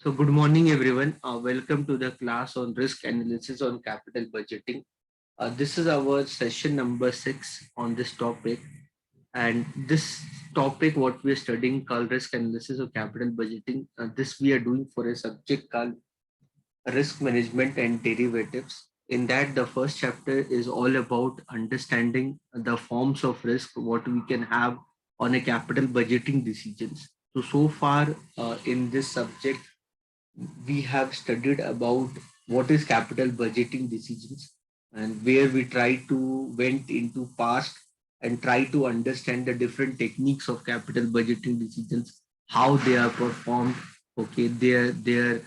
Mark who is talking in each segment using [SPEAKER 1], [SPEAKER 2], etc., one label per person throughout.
[SPEAKER 1] So good morning, everyone. Welcome to the class on risk analysis on capital budgeting. This is our session number 6 on this topic. And this topic, what we are studying called risk analysis of capital budgeting. This we are doing for a subject called risk management and derivatives. In that, the first chapter is all about understanding the forms of risk, what we can have on a capital budgeting decisions. So far in this subject, we have studied about what is capital budgeting decisions, and where we try to went into past and try to understand the different techniques of capital budgeting decisions, how they are performed, okay, their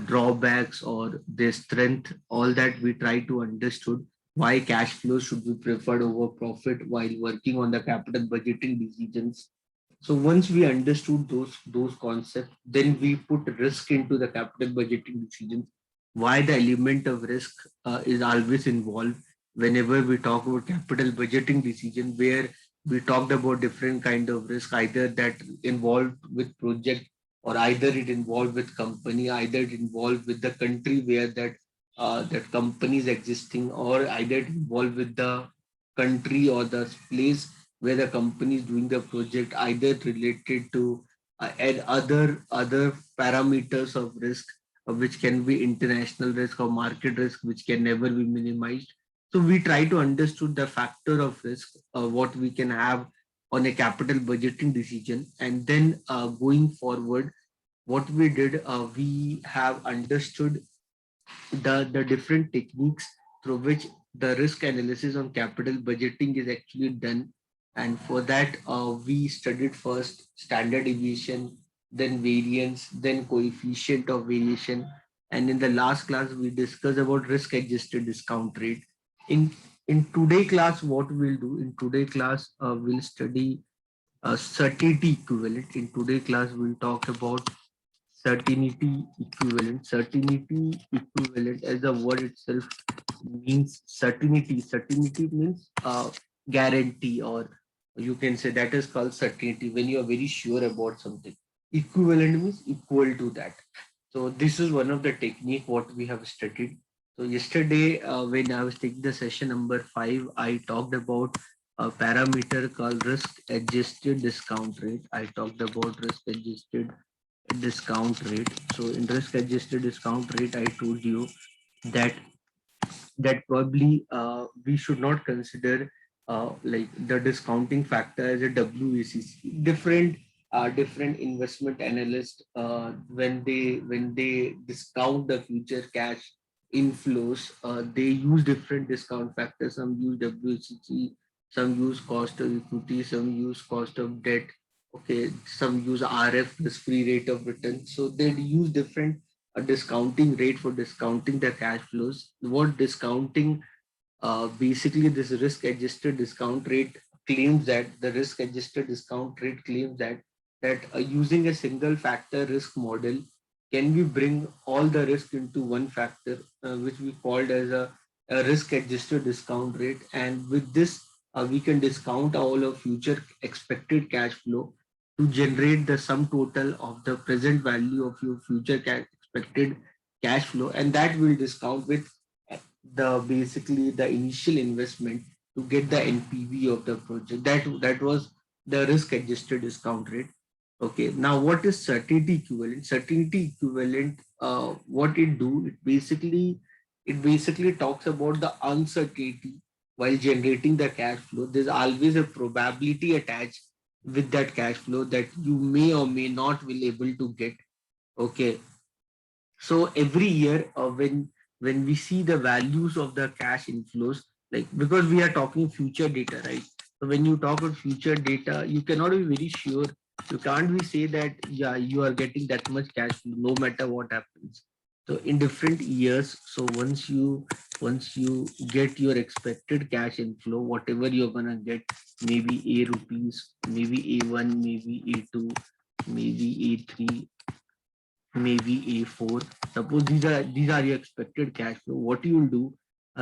[SPEAKER 1] drawbacks or their strength, all that we try to understood, why cash flow should be preferred over profit while working on the capital budgeting decisions. So once we understood those concepts, then we put risk into the capital budgeting decisions. Why the element of risk is always involved whenever we talk about capital budgeting decision, where we talked about different kind of risk, either that involved with project, or either it involved with company, either it involved with the country where that company is existing, or either it involved with the country or the place where the company is doing the project, either related to and other parameters of risk, which can be international risk or market risk, which can never be minimized. So we try to understood the factor of risk, what we can have on a capital budgeting decision, and then going forward, what we did, we have understood the different techniques through which the risk analysis on capital budgeting is actually done. And for that, we studied first standard deviation, then variance, then coefficient of variation. And in the last class, we discussed about risk adjusted discount rate. In in today class, what we'll do in today class, we'll study certainty equivalent. In today class, we'll talk about certainty equivalent. Certainty equivalent, as the word itself means, certainty. Certainty means guarantee, or you can say that is called certainty when you are very sure about something. Equivalent means equal to that. So this is one of the technique what we have studied. So yesterday, when I was taking the session number 5, I talked about a parameter called risk adjusted discount rate. I talked about risk adjusted discount rate. So in risk adjusted discount rate, I told you that probably we should not consider like the discounting factor as a WACC. Different investment analysts, when they discount the future cash inflows, they use different discount factors. Some use WACC, some use cost of equity, some use cost of debt. Okay, some use RF, risk free rate of return. So they use different a discounting rate for discounting the cash flows. What discounting, basically this risk adjusted discount rate claims that the risk adjusted discount rate claims that using a single factor risk model, can we bring all the risk into one factor, which we called as a risk adjusted discount rate. And with this, we can discount all of future expected cash flow to generate the sum total of the present value of your future expected cash flow, and that will discount with the basically the initial investment to get the NPV of the project. That was the risk adjusted discount rate. Okay, now what is certainty equivalent? Certainty equivalent, what it do, it basically talks about the uncertainty while generating the cash flow. There's always a probability attached with that cash flow that you may or may not will able to get. Okay, so every year, when we see the values of the cash inflows, like, because we are talking future data, right? So when you talk about future data, you cannot be very sure. You can't be say that yeah, you are getting that much cash flow no matter what happens. So in different years, so once you get your expected cash inflow, whatever you're gonna get, maybe A rupees, maybe A1, maybe A2, maybe A3, maybe A4. Suppose these are your expected cash flow. What you will do,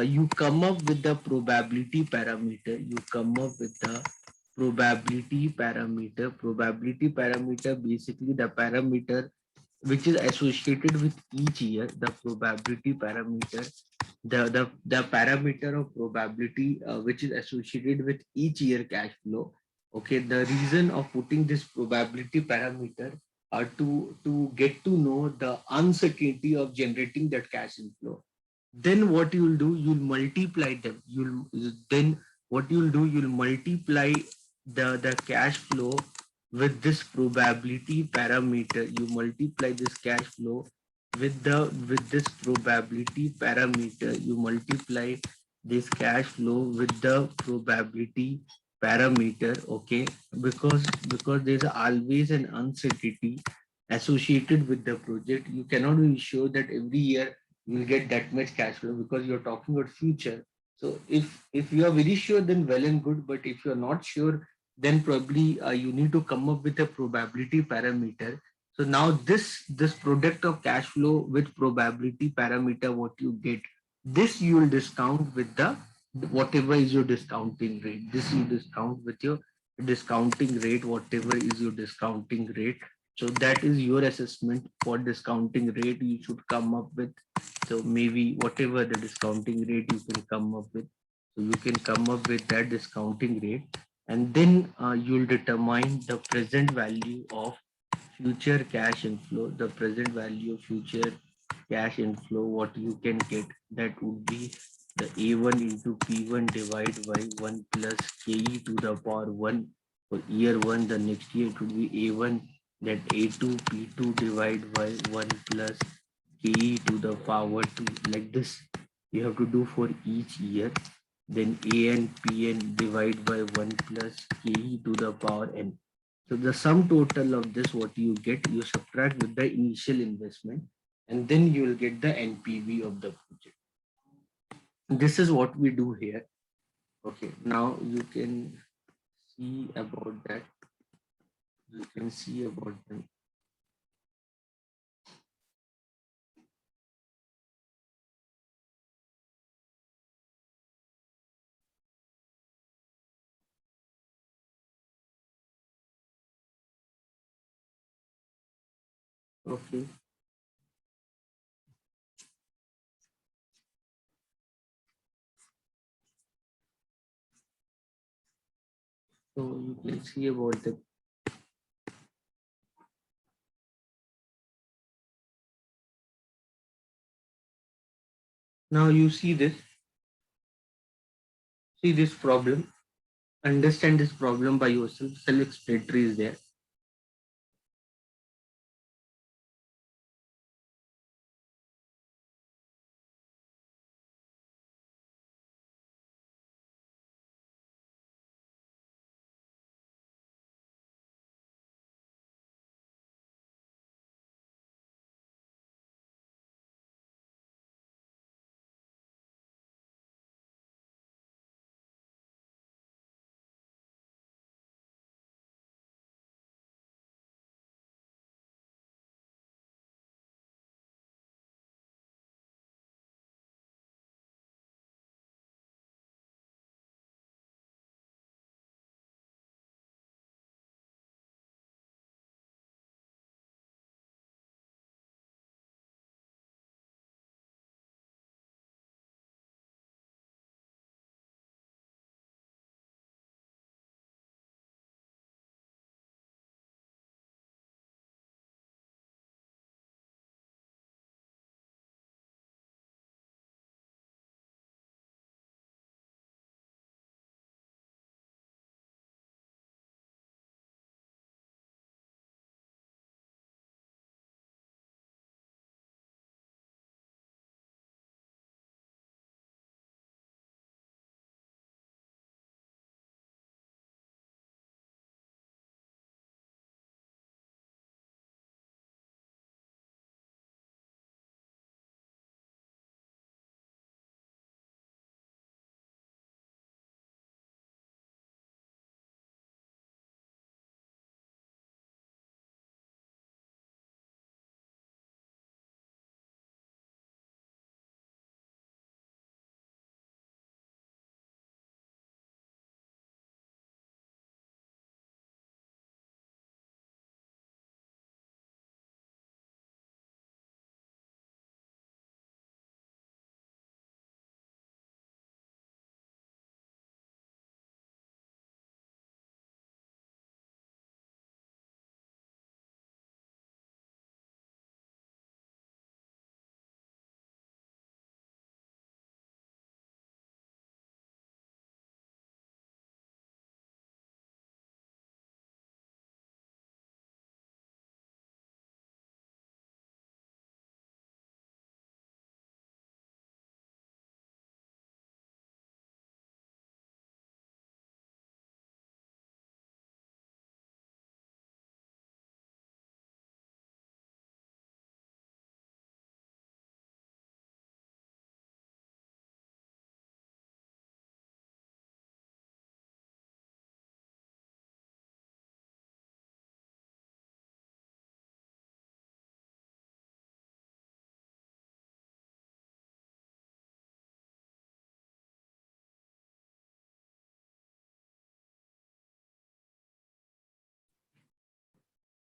[SPEAKER 1] you come up with the probability parameter. You come up with the probability parameter. Probability parameter, basically the parameter which is associated with each year, the probability parameter, the parameter of probability which is associated with each year cash flow. Okay, the reason of putting this probability parameter are to get to know the uncertainty of generating that cash inflow. Then what you'll do, you'll multiply them. You'll then what you'll do, you'll multiply the cash flow with this probability parameter. You multiply this cash flow with this probability parameter. You multiply this cash flow with the probability parameter. Okay, because there's always an uncertainty associated with the project. You cannot be sure that every year you will get that much cash flow because you're talking about future. So if you are very sure, then well and good. But if you're not sure, then probably you need to come up with a probability parameter. So now this product of cash flow with probability parameter, what you get, this you will discount with the whatever is your discounting rate. This you discount with your discounting rate, whatever is your discounting rate. So that is your assessment for discounting rate you should come up with. So maybe whatever the discounting rate you can come up with. So you can come up with that discounting rate, and then you'll determine the present value of future cash inflow. The present value of future cash inflow, what you can get, that would be the A1 into P1 divided by 1 plus KE to the power 1 for year 1. The next year it would be A1, that A2 P2 divided by 1 plus KE to the power 2. Like this you have to do for each year. Then AN PN divided by 1 plus KE to the power n. So the sum total of this, what you get, you subtract with the initial investment, and then you will get the NPV of the project. This is what we do here. Okay, now you can see about that. You can see about them. Okay, so you can see about them. Now you see this problem, understand this problem by yourself. Self-explanatory is there.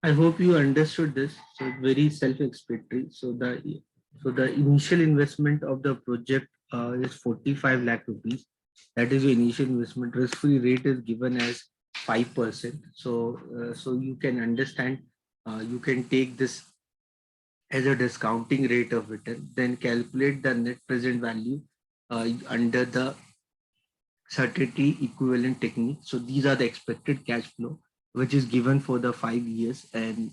[SPEAKER 1] I hope you understood this. So it's very self-explanatory. So the initial investment of the project is 45 lakh rupees. That is your initial investment. Risk-free rate is given as 5%. So you can understand. You can take this as a discounting rate of return. Then calculate the net present value under the certainty equivalent technique. So these are the expected cash flow, which is given for the 5 years, and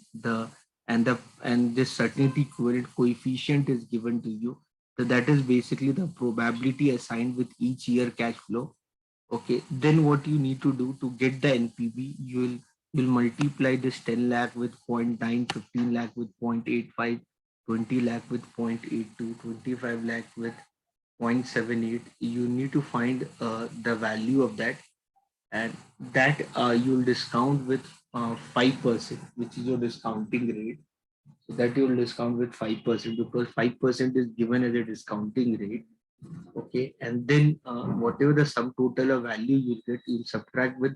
[SPEAKER 1] this certainty equivalent coefficient is given to you. So that is basically the probability assigned with each year cash flow. Okay, then what you need to do to get the NPV, you'll multiply this 10 lakh with point 0.9, 15 lakh with 0.85, 20 lakh with 0.82, 25 lakh with 0.78. You need to find the value of that, and that you'll discount with 5%, which is your discounting rate. So that you'll discount with 5% because 5% is given as a discounting rate. Okay, and then whatever the sum total of value you get, you'll subtract with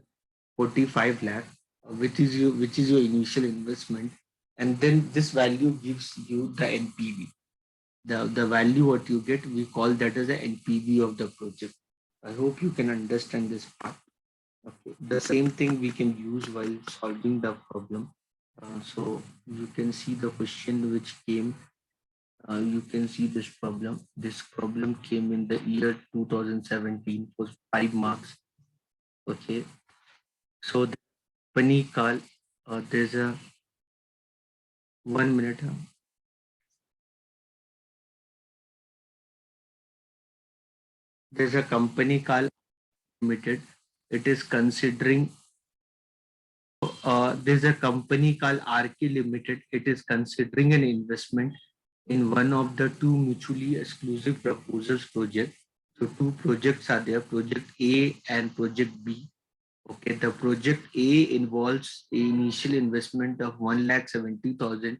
[SPEAKER 1] 45 lakh, which is your initial investment, and then this value gives you the NPV. The value what you get, we call that as the NPV of the project. I hope you can understand this part. Okay. The same thing we can use while solving the problem. So you can see the question which came. You can see this problem. This problem came in the year 2017 for 5 marks. Okay. So the company called, there's a 1 minute. There's a company called Limited. It is considering there's a company called RK Limited. It is considering an investment in one of the two mutually exclusive proposals project. So two projects are there, project A and project B. Okay, the project A involves a initial investment of 1,70,000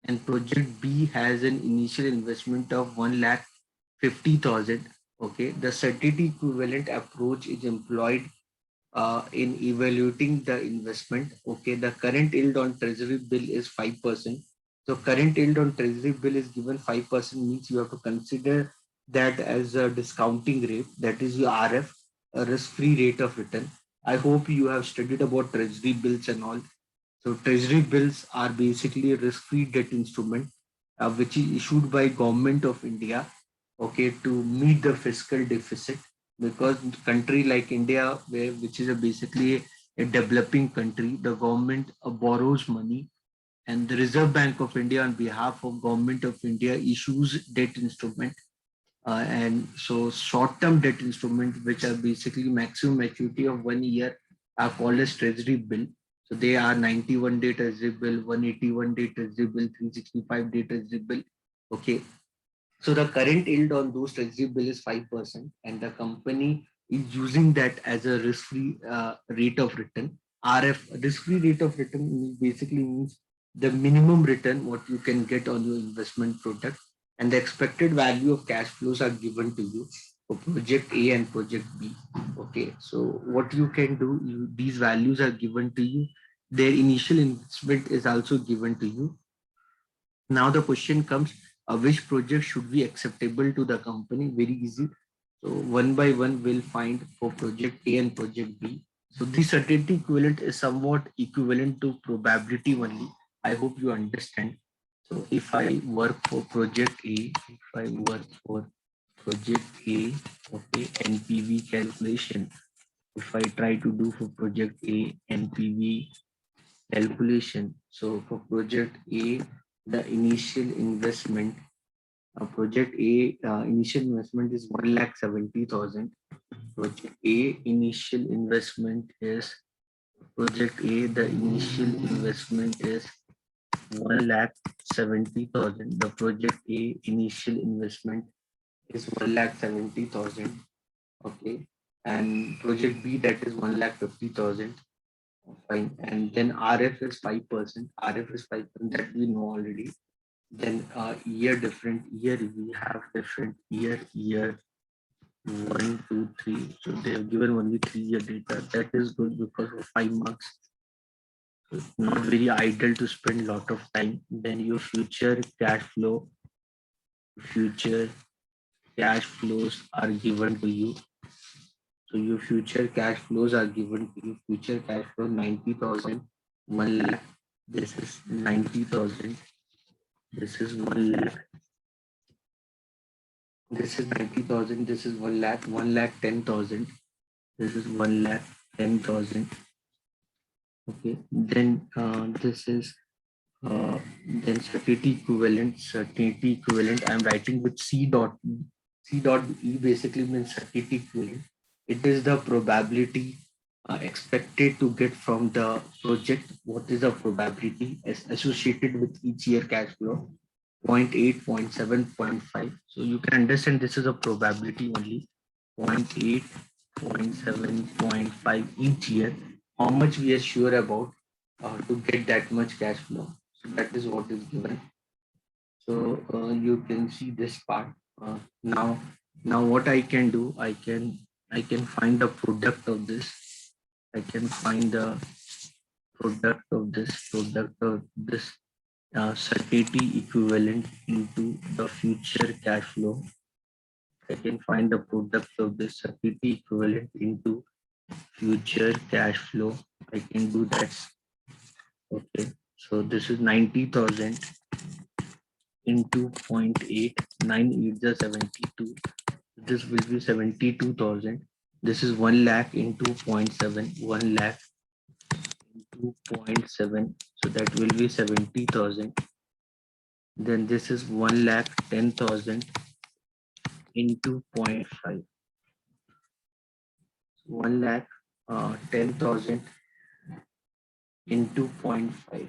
[SPEAKER 1] and project B has an initial investment of 1,50,000. Okay, the certainty equivalent approach is employed in evaluating the investment. Okay, the current yield on treasury bill is 5%. So current yield on treasury bill is given 5% means you have to consider that as a discounting rate. That is your RF, a risk-free rate of return. I hope you have studied about treasury bills and all. So treasury bills are basically a risk-free debt instrument which is issued by Government of India, okay, to meet the fiscal deficit, because country like India, which is basically a developing country, the government borrows money, and the Reserve Bank of India, on behalf of Government of India, issues debt instrument. And so short-term debt instruments, which are basically maximum maturity of 1 year, are called as treasury bill. So they are 91-day treasury bill, 181-day treasury bill, 365-day treasury bill. Okay. So the current yield on those treasury bill is 5%, and the company is using that as a risk-free rate of return. RF, risk-free rate of return basically means the minimum return what you can get on your investment product, and the expected value of cash flows are given to you for project A and project B. Okay, so what you can do, these values are given to you. Their initial investment is also given to you. Now the question comes, which project should be acceptable to the company? Very easy. So one by one, we'll find for project A and project B. So the certainty equivalent is somewhat equivalent to probability only. I hope you understand. So if I work for project A, if I work for project A, okay, NPV calculation. If I try to do for project A, NPV calculation. So for project A, the initial investment, project A initial investment is 1,70,000. Project A initial investment is project A. The initial investment is 1,70,000. The project A initial investment is 1,70,000. Okay, and project B, that is 1,50,000. Fine. And then RF is 5%. RF is 5%, that we know already. Then year, different year, we have different year 1, 2, 3. So they have given only 3-year data. That is good because of 5 marks. not very ideal to spend a lot of time. Then your future cash flows are given to you. So your future cash flows are given to you. Future cash flow 90,000, 1 lakh. This is 90,000. This is 1 lakh. This is 90,000. This is 1 lakh. 1 lakh 10,000. This is 1 lakh 10,000. Okay. Then this is then certainty equivalent. I'm writing with C dot E basically means certainty equivalent. It is the probability expected to get from the project. What is the probability associated with each year cash flow? 0.8, 0.7, 0.5. So you can understand this is a probability only. 0.8, 0.7, 0.5 each year. How much we are sure about to get that much cash flow. So that is what is given. So you can see this part. Now what I can do, I can find the product of this. I can find the product of this certainty equivalent into the future cash flow. I can find the product of this certainty equivalent into future cash flow. I can do that. Okay, so this is 90,000 into 0.8, 9 8 72. This will be 72,000. This is 1 lakh into 0.7, 1 lakh into 0.7. So that will be 70,000. Then this is 1 lakh 10,000 into 0.5. 1 lakh 10,000 into 0.5.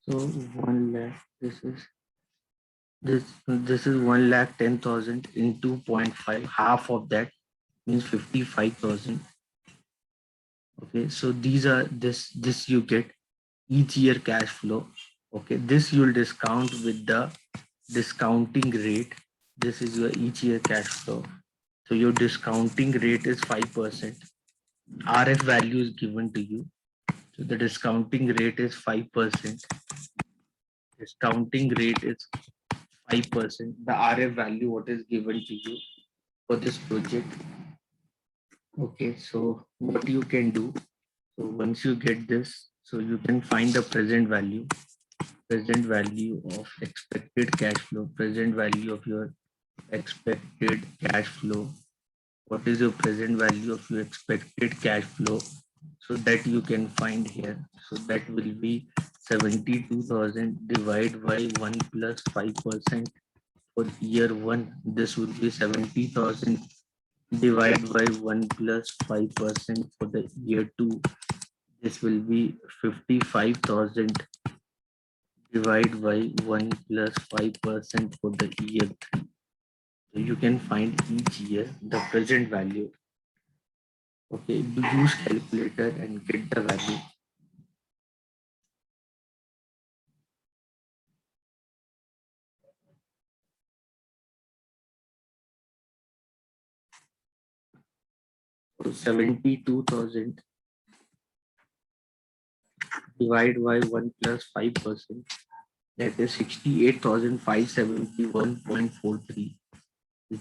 [SPEAKER 1] So 1 lakh, this is 1 lakh 10,000 into 0.5. Half of that means 55,000. Okay, so these are this you get each year cash flow. Okay, this you'll discount with the discounting rate. This is your each year cash flow. So your discounting rate is 5%. RF value is given to you. So the discounting rate is 5%. Discounting rate is 5%. The RF value what is given to you for this project. Okay, so what you can do. So once you get this, so you can find the present value of expected cash flow, present value of your expected cash flow. What is your present value of your expected cash flow? So that you can find here. So that will be 72,000 divided by 1 plus 5% for year 1. This would be 70,000 divided by 1 plus 5% for the year 2. This will be 55,000 divided by 1 plus 5% for the year 3. So you can find each year the present value. Okay, use calculator and get the value. So 72,000 divided by 1 plus 5%. That is 68,571.43.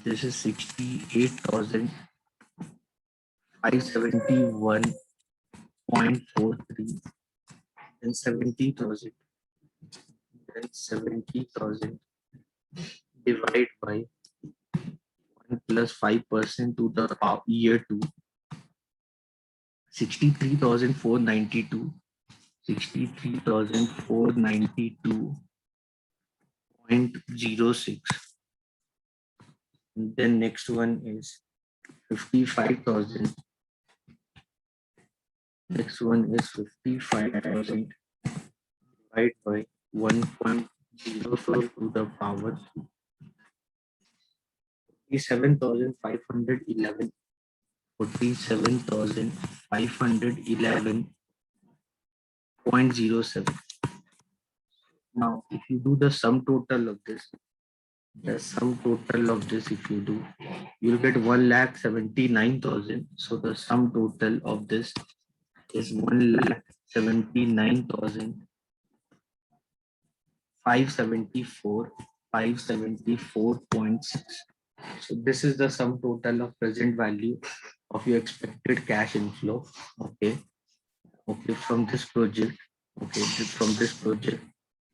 [SPEAKER 1] This is 68,571.43. Then 70,000. Then 70,000 divided by 1 plus 5% to the year 2. 63,492. 63,492.06. Then next one is 55,000. Next one is 55,000 divided by 1.04 to the power 47,511. 47,511.07. Now, if you do the sum total of this, if you do, you'll get 1,79,000. So the sum total of this is 1,79,574, 574.6. So this is the sum total of present value of your expected cash inflow. Okay, from this project. Okay, from this project.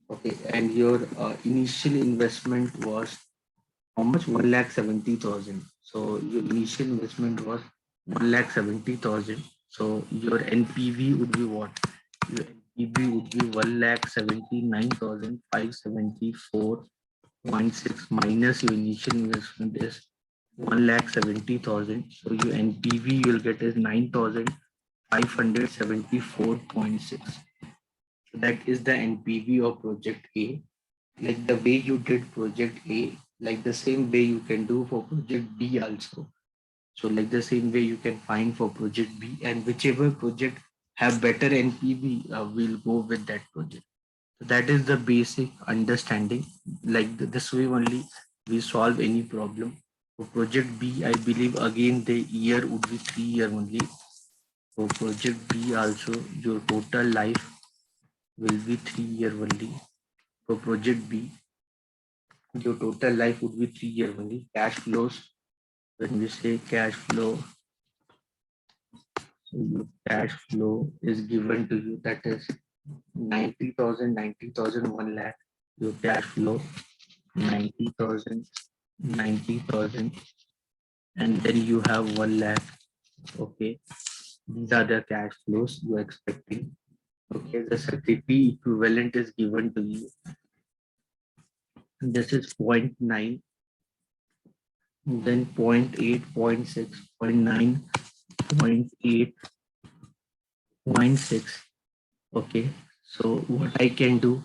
[SPEAKER 1] Okay, and your initial investment was how much? 1,70,000. So your initial investment was 1,70,000. So your NPV would be what? Your NPV would be 1,79,574.6 minus your initial investment is 1,70,000. So your NPV you'll get is 9,574.6. So that is the NPV of project A. Like the way you did project A, like the same way you can do for project B also. So like the same way you can find for project B, and whichever project have better NPV, we'll go with that project. So that is the basic understanding. Like this way only we solve any problem. For project B, I believe again the year would be 3 year only. For project B also, your total life will be 3 year only. For project B, your total life would be 3 year only. Cash flows, when we say cash flow, so your cash flow is given to you, that is 90,000, 90,000, 1 lakh. Your cash flow 90,000, 90,000, and then you have 1 lakh. Okay, these are the cash flows you are expecting. Okay, the CP equivalent is given to you. This is 0.9, then 0.8, 0.6, 0.9, 0.8, 0.6. Okay, so what I can do,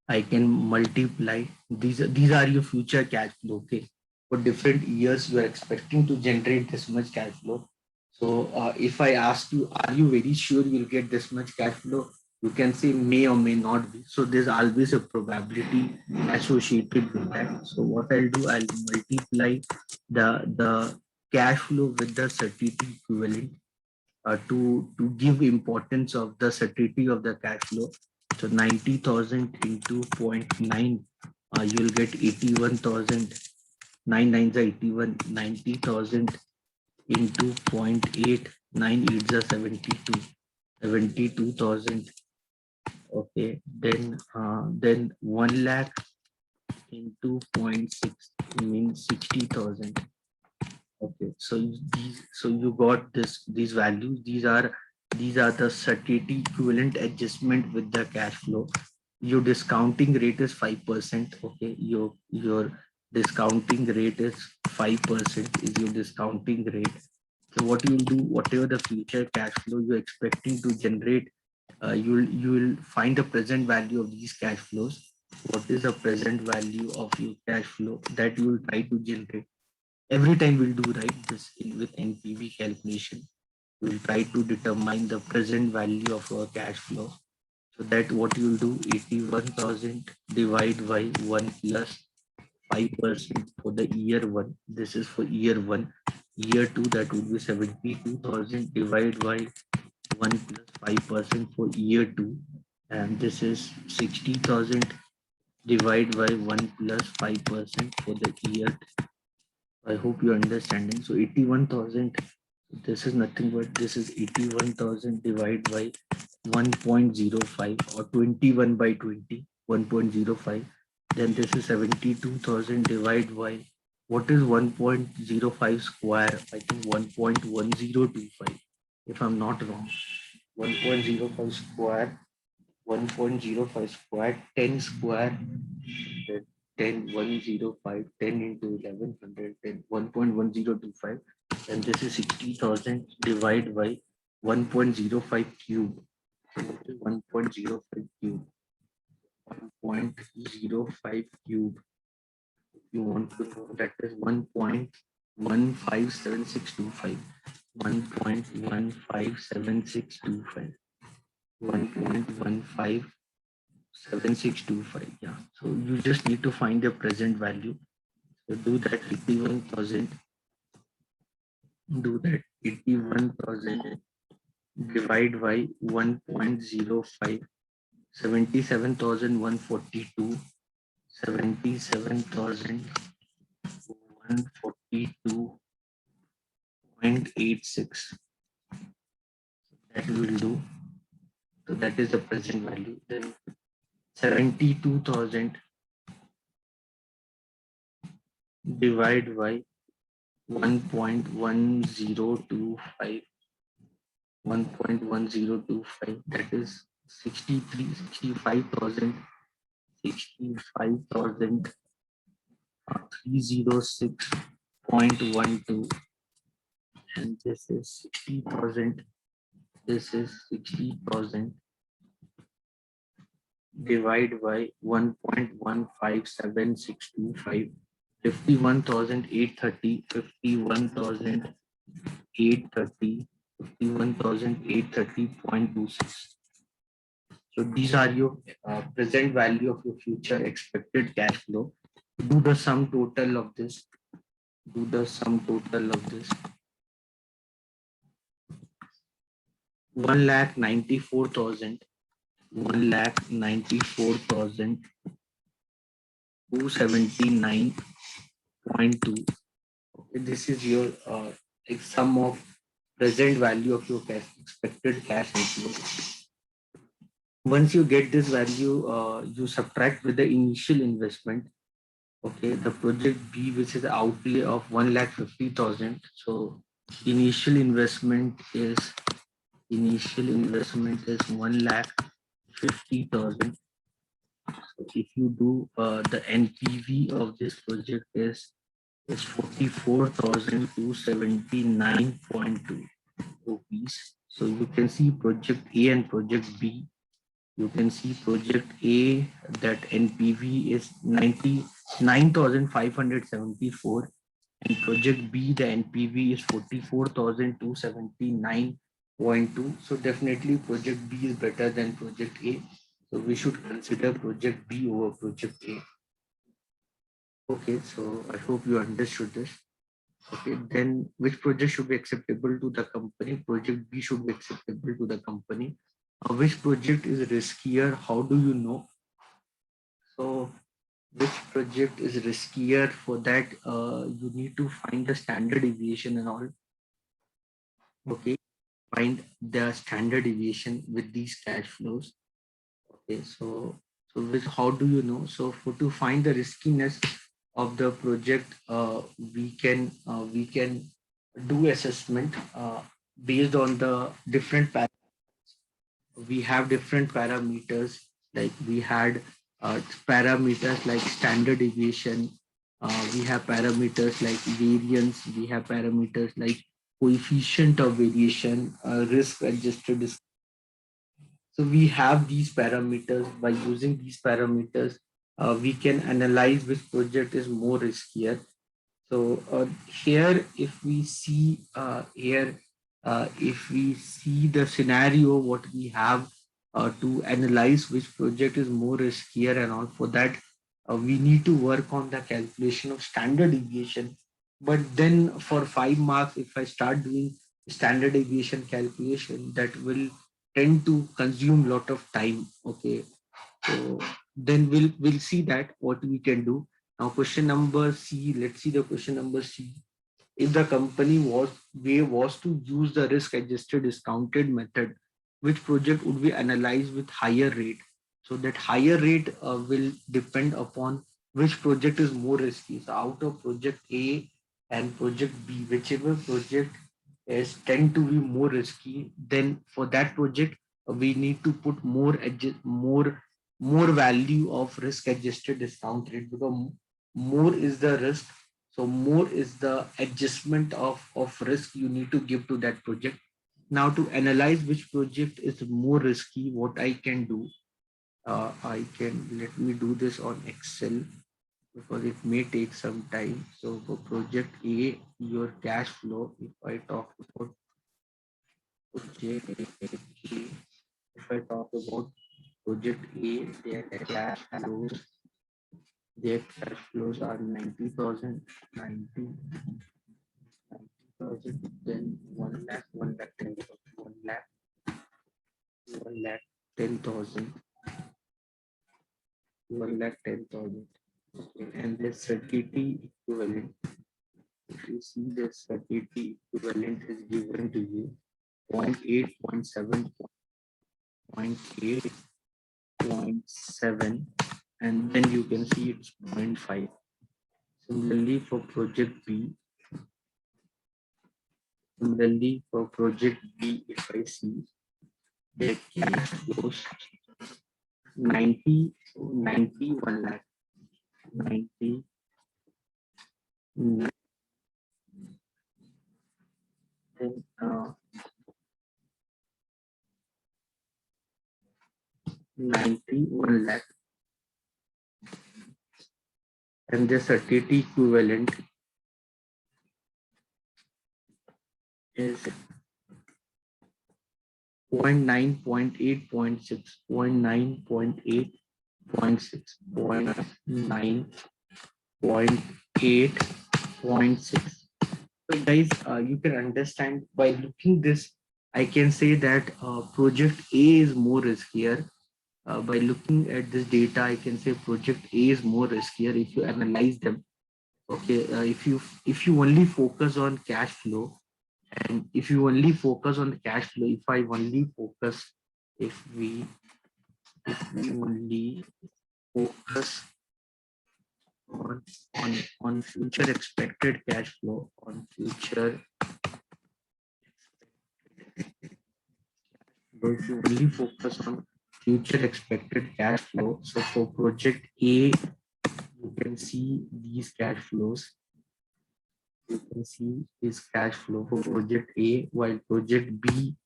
[SPEAKER 1] I can multiply these are your future cash flow. Okay, for different years you are expecting to generate this much cash flow. So if I ask you, are you very sure you'll get this much cash flow? You can say may or may not be. So there's always a probability associated with that. So what I'll do, I'll multiply the cash flow with the certainty equivalent to give importance of the certainty of the cash flow. So 90,000 into 0.9, you'll get 81,000. 9 nines are 81, 90,000 into 0.8, 9 eights are 72, 72,000. Okay, then 1 lakh into 0.6 means 60,000. Okay, so you got these values. These are the certainty equivalent adjustment with the cash flow. Your discounting rate is 5%. Okay, your discounting rate is 5% is your discounting rate. So what you will do, whatever the future cash flow you're expecting to generate, you will find the present value of these cash flows. What is the present value of your cash flow that you will try to generate? Every time we'll do right this with NPV calculation. We'll try to determine the present value of our cash flow. So that what you'll do, 81,000 divided by 1 plus 5% for the year 1. This is for year 1. Year 2, that would be 72,000 divided by 1 plus 5% for year 2. And this is 60,000 divided by 1 plus 5% for the year. I hope you're understanding. So 81,000, this is nothing but this is 81,000 divided by 1.05 or 21 by 20, 1.05. Then this is 72,000 divided by what is 1.05 square? I think 1.1025, if I'm not wrong. 1.05 square, 1.05 square, 10 square, 10, 105, 10 into 1100, 10, 1.1025, and this is 60,000 divided by 1.05 cube. So what is 1.05 cube? 1.05 cube. You want to know, that is 1.157625. 1.157625. 1.15 7625. Yeah. So you just need to find the present value. So do that 81,000. Do that 81,000 divide by 1.05. 77,142. 77,142.86. That will do. So that is the present value. Then 72,000 divided by 1.1025. 1.1025, that is 65,306.12, and this is 60,000. This is 60,000 divided by 1.157,625. 51,830. 51,830. 51,830.26. So these are your present value of your future expected cash flow. Do the sum total of this. Do the sum total of this. 1,94,000. 1,94,279.2. Okay, this is your sum of present value of your cash expected cash inflow. Once you get this value, you subtract with the initial investment. Okay, the project B, which is the outlay of 1,50,000. So initial investment is 1,50,000. So if you do the NPV of this project is 44,279.2 rupees. So you can see project A and project B. You can see project A, that NPV is 99,574, and project B, the NPV is 44,279.2. So definitely project B is better than project A. So we should consider project B over project A. Okay, so I hope you understood this. Okay, then which project should be acceptable to the company? Project B should be acceptable to the company. Which project is riskier? How do you know? So which project is riskier? For that, you need to find the standard deviation and all. Okay, find the standard deviation with these cash flows. Okay, so which, how do you know? So for to find the riskiness of the project, we can do assessment based on the different we have different parameters, like we had parameters like standard deviation, we have parameters like variance, we have parameters like coefficient of variation, risk adjusted. So we have these parameters. By using these parameters, we can analyze which project is more riskier. So here, if we see if we see the scenario, what we have to analyze which project is more riskier and all, for that, we need to work on the calculation of standard deviation. But then for 5 marks, if I start doing standard deviation calculation, that will tend to consume lot of time. Okay, so then we'll see that what we can do. Now question number C, let's see the question number C. If the company was to use the risk adjusted discounted method, which project would be analyzed with higher rate? So that higher rate will depend upon which project is more risky. So out of project A and project B, whichever project is tend to be more risky, then for that project we need to put more value of risk adjusted discount rate, because more is the risk, so more is the adjustment of risk you need to give to that project. Now to analyze which project is more risky, what I can do, I can, let me do this on Excel because it may take some time. So for project A, your cash flow, if I talk about project A, if I talk about project A, their cash flows are 90,000, 90,000, then 1 lakh, 1 lakh 10,000, 1 lakh, 1 lakh 10,000, 1 lakh 10,000. Okay, and the certity equivalent. If you see the certity equivalent is given to you 0.8, 0.7, 0.8, 0.7, and then you can see it's 0.5. Similarly for project B, if I see the cash flows 90, 1 lakh, 90, 91 lakh, and the certity equivalent is 0.9, 0.8, 0.6, 0.9, 0.8, 0.6, 0.9, 0.8, 0.6. So guys, you can understand by looking this, I can say that project A is more riskier. By looking at this data, I can say project A is more riskier if you analyze them. Okay, if you only focus on cash flow, and if you only focus on the cash flow, if I only focus, if we only focus on future expected cash flow, on future, so if you only focus on future expected cash flow, so for project A, you can see these cash flows. You can see this cash flow for project A, while project B,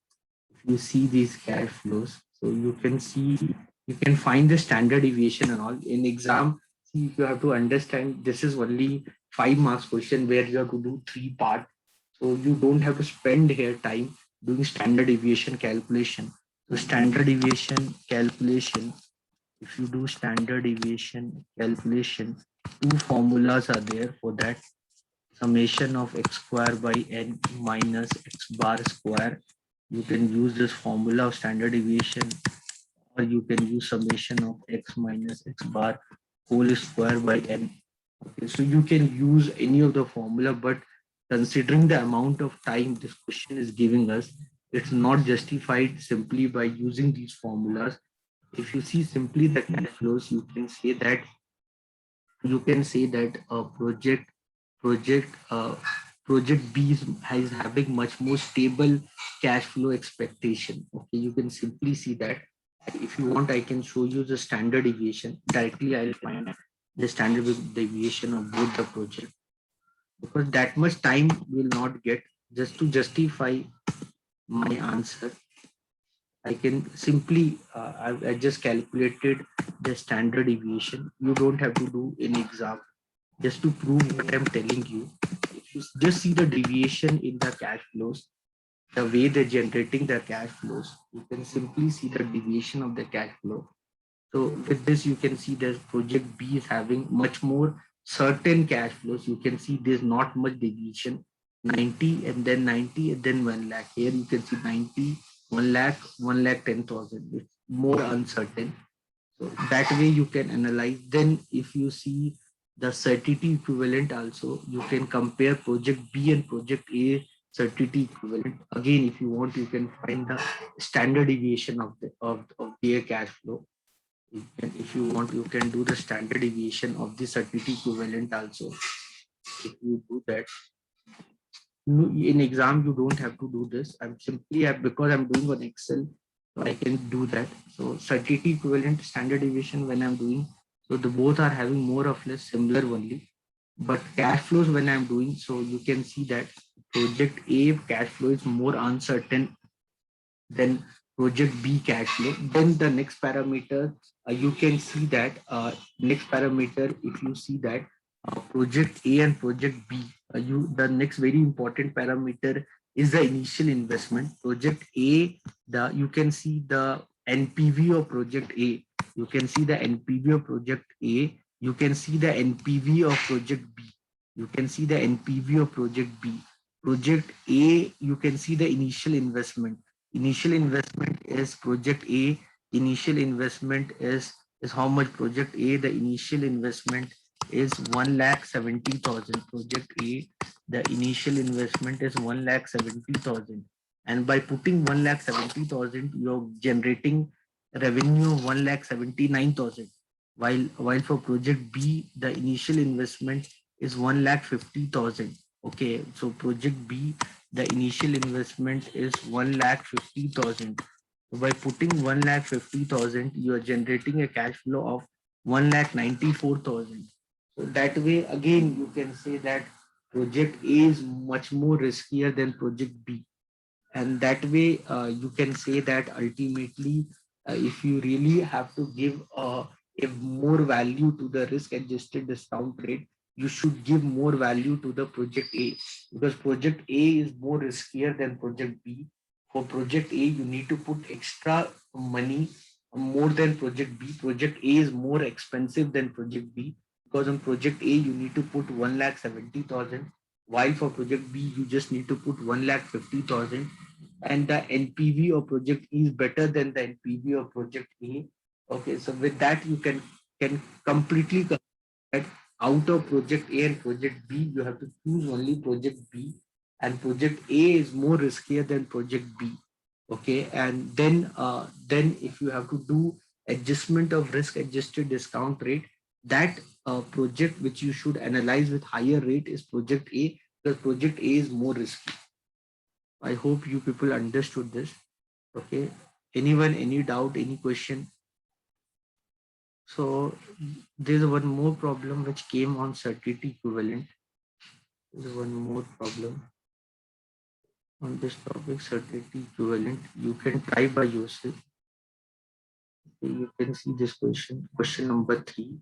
[SPEAKER 1] if you see these cash flows, so you can see, you can find the standard deviation and all. In exam, see, you have to understand this is only 5 marks question where you have to do 3 parts. So you don't have to spend here time doing standard deviation calculation. So standard deviation calculation, if you do standard deviation calculation, 2 formulas are there for that. Summation of x square by n minus x bar square. You can use this formula of standard deviation, or you can use summation of x minus x bar whole square by n. Okay, so you can use any of the formula, but considering the amount of time this question is giving us, it's not justified simply by using these formulas. If you see simply the cash flows, you can say that a project project B is having much more stable cash flow expectation. Okay, you can simply see that. If you want, I can show you the standard deviation directly. I'll find the standard deviation of both the project, because that much time will not get. Just to justify my answer, I can simply I just calculated the standard deviation. You don't have to do any exam. Just to prove what I'm telling you, if you just see the deviation in the cash flows, the way they're generating the cash flows, you can simply see the deviation of the cash flow. So with this, you can see that project B is having much more certain cash flows. You can see there's not much deviation, 90 and then 90 and then 1 lakh. Here you can see 90, 1 lakh, 1 lakh 10,000. It's more uncertain. So that way you can analyze. Then if you see the certity equivalent also, you can compare project B and project A certity equivalent. Again, if you want, you can find the standard deviation of their cash flow. If you want, you can do the standard deviation of the certity equivalent also. If you do that, in exam, you don't have to do this. I'm simply, because I'm doing on Excel, so I can do that. So certity equivalent, standard deviation when I'm doing, so the both are having more or less similar only. But cash flows when I'm doing, so you can see that project A cash flow is more uncertain than project B cash flow. Then the next parameter, you can see that next parameter, if you see that project A and project B, the next very important parameter is the initial investment. Project A, you can see the NPV of project A. You can see the NPV of project A. You can see the NPV of project B. You can see the NPV of project B. Project A, you can see the initial investment. Initial investment is project A. Initial investment is how much project A? The initial investment is 1,70,000. Project A, the initial investment is 1,70,000. And by putting 1,70,000, you're generating revenue of 1,79,000. While for project B, the initial investment is 1,50,000. Okay, so project B, the initial investment is 1,50,000. So by putting 1,50,000, you are generating a cash flow of 1,94,000. So that way, again, you can say that project A is much more riskier than project B. And that way, you can say that ultimately, if you really have to give a more value to the risk adjusted discount rate, you should give more value to the project A, because project A is more riskier than project B. For project A, you need to put extra money more than project B. Project A is more expensive than project B, because on project A, you need to put 1,70,000, while for project B, you just need to put 1,50,000, and the NPV of project E is better than the NPV of project A. Okay, so with that, you can completely that out of project A and project B, you have to choose only project B, and project A is more riskier than project B. Okay, and then if you have to do adjustment of risk adjusted discount rate, that project which you should analyze with higher rate is project A, because project A is more risky. I hope you people understood this. Okay. Anyone, any doubt, any question? So there's one more problem which came on certity equivalent. There's one more problem on this topic, certity equivalent. You can try by yourself. Okay, you can see this question. Question number 3.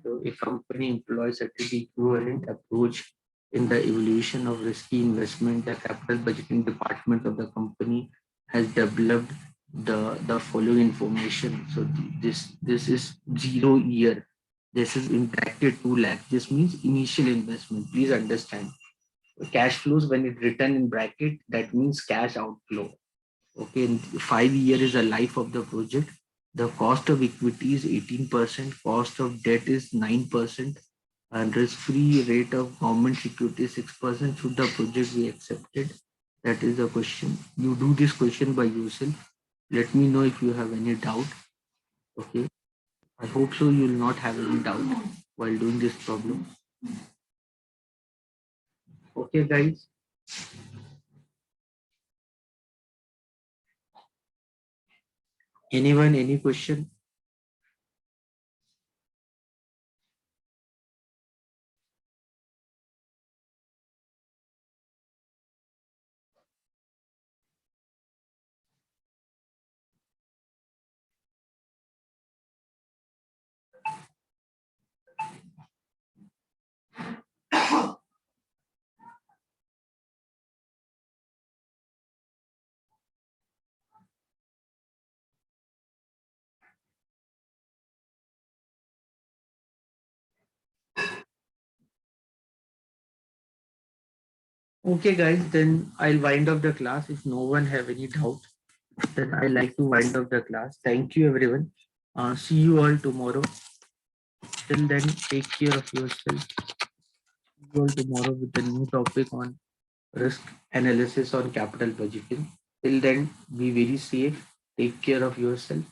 [SPEAKER 1] So a company employs certity equivalent approach in the evaluation of risky investment. The capital budgeting department of the company has developed the following information. So this is 0 year. This is impacted 2 lakh. This means initial investment. Please understand. Cash flows, when it written in bracket, that means cash outflow. Okay, and 5 year is the life of the project. The cost of equity is 18%, cost of debt is 9%, and risk-free rate of government security is 6%. Should the project be accepted? That is the question. You do this question by yourself. Let me know if you have any doubt. Okay. I hope so you will not have any doubt while doing this problem. Okay, guys. Anyone, any question? Okay, guys, then I'll wind up the class. If no one have any doubt, then I like to wind up the class. Thank you, everyone. See you all tomorrow. Till then, take care of yourself. See you all tomorrow with a new topic on risk analysis on capital budgeting. Till then, be very safe. Take care of yourself,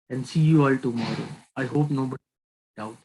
[SPEAKER 1] and see you all tomorrow. I hope nobody doubt.